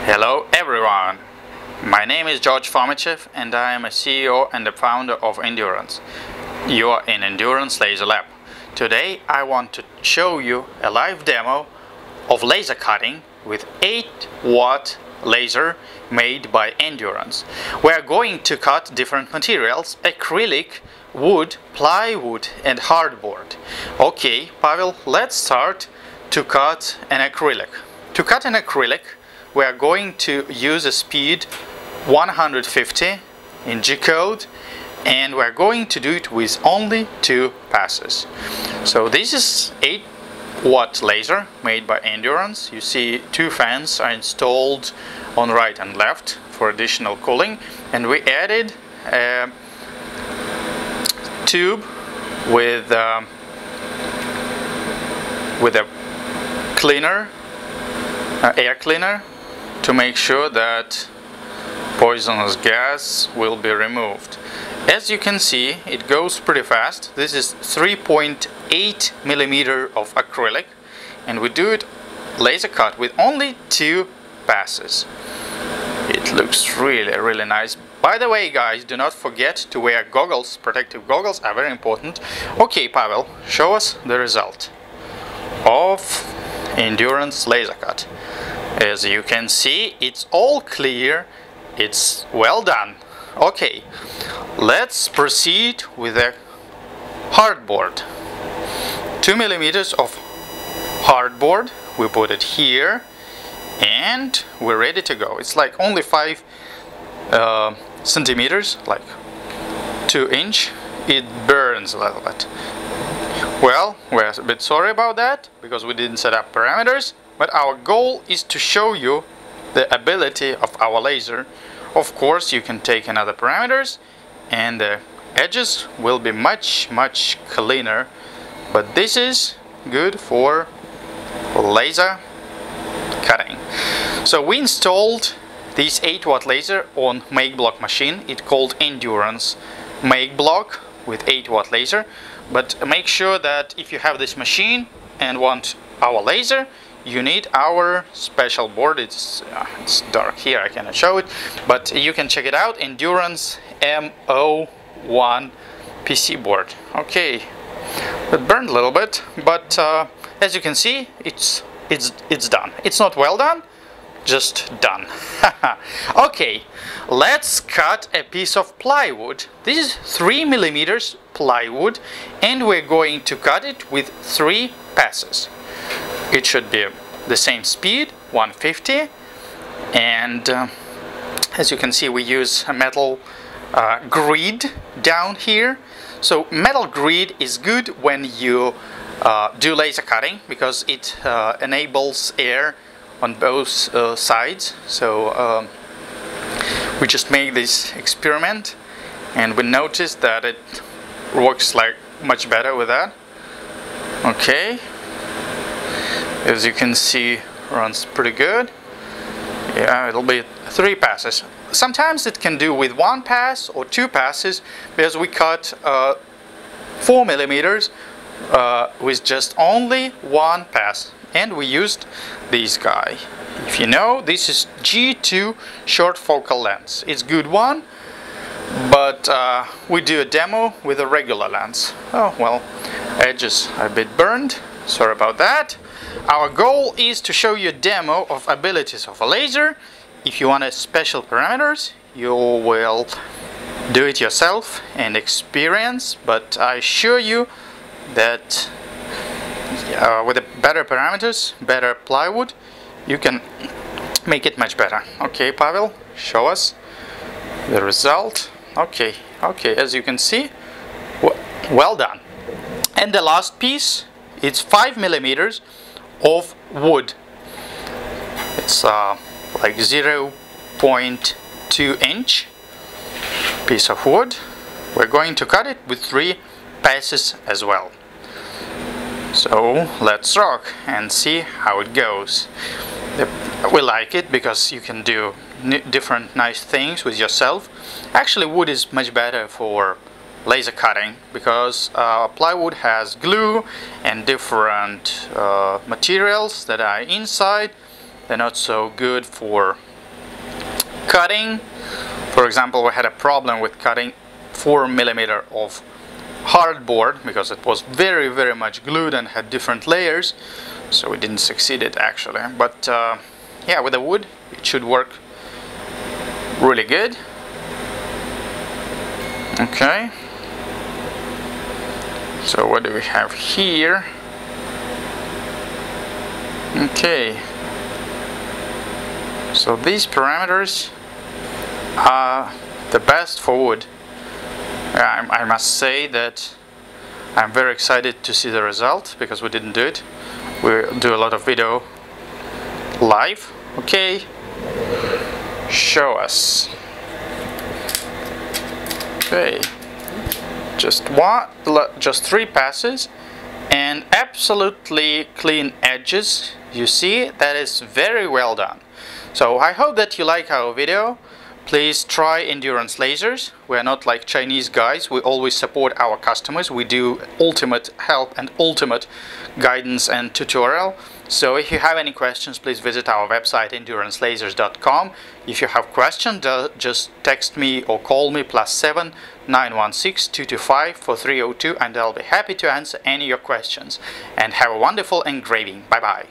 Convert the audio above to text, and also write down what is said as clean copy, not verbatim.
Hello everyone, my name is George Fomichev and I am a CEO and the founder of Endurance. You are in Endurance Laser Lab. Today I want to show you a live demo of laser cutting with 8-watt laser made by Endurance. We are going to cut different materials: acrylic, wood, plywood and hardboard. Okay, Pavel, let's start to cut an acrylic. To cut an acrylic, we are going to use a speed 150 in G-code, and we're going to do it with only 2 passes. So this is 8-watt laser made by Endurance. You see 2 fans are installed on right and left for additional cooling, and we added a tube with a cleaner, air cleaner, to make sure that poisonous gas will be removed. As you can see, it goes pretty fast. This is 3.8 millimeter of acrylic, and we do it laser cut with only 2 passes. It looks really nice. By the way, guys, do not forget to wear goggles. Protective goggles are very important. Okay, Pavel, show us the result of Endurance laser cut. As you can see, it's all clear, it's well done. Okay, let's proceed with a hardboard. 2 millimeters of hardboard, we put it here and we're ready to go. It's like only 5 centimeters, like 2 inch. It burns a little bit. Well, we're a bit sorry about that because we didn't set up parameters, but our goal is to show you the ability of our laser. Of course, you can take another parameters and the edges will be much cleaner, but this is good for laser cutting. So we installed this 8-watt laser on make block machine. It's called Endurance make block with 8-watt laser. But make sure that if you have this machine and want our laser, you need our special board. It's dark here, I cannot show it, but you can check it out. Endurance MO1 PC board. Okay, it burned a little bit, but as you can see, it's done. It's not well done, just done. Okay, let's cut a piece of plywood. This is 3 millimeters plywood, and we're going to cut it with 3 passes. It should be the same speed, 150, and as you can see, we use a metal grid down here. So metal grid is good when you do laser cutting because it enables air on both sides. So we just made this experiment and we noticed that it works like much better with that. Okay, as you can see, runs pretty good. Yeah, it'll be 3 passes. Sometimes it can do with 1 pass or 2 passes because we cut 4 millimeters with just only 1 pass, and we used this guy. If you know, this is G2 short focal length. It's good one, but we do a demo with a regular lens. Oh well, edges are a bit burned, sorry about that. Our goal is to show you a demo of abilities of a laser. If you want a special parameters, you will do it yourself and experience, but I assure you that with the better parameters, better plywood, you can make it much better. Okay, Pavel, show us the result. Okay, as you can see, well done. And the last piece, it's 5 millimeters of wood. It's like 0.2 inch piece of wood. We're going to cut it with 3 passes as well. So let's rock and see how it goes. We like it because you can do different nice things with yourself. Actually, wood is much better for laser cutting because plywood has glue and different materials that are inside they're not so good for cutting. For example, we had a problem with cutting 4mm of hardboard because it was very much glued and had different layers, so we didn't succeed it actually. But yeah, with the wood it should work really good. Okay, so what do we have here? Okay, so these parameters are the best for wood. I must say that I'm very excited to see the result, because we didn't do it. We'll do a lot of video live. Okay, show us. Okay, just 3 passes and absolutely clean edges. You see, that is very well done. So I hope that you like our video. Please try Endurance lasers. We are not like Chinese guys. We always support our customers. We do ultimate help and ultimate guidance and tutorial. So if you have any questions, please visit our website endurancelasers.com. If you have questions, just text me or call me +7 916 225 4302, and I'll be happy to answer any of your questions. And have a wonderful engraving. Bye bye.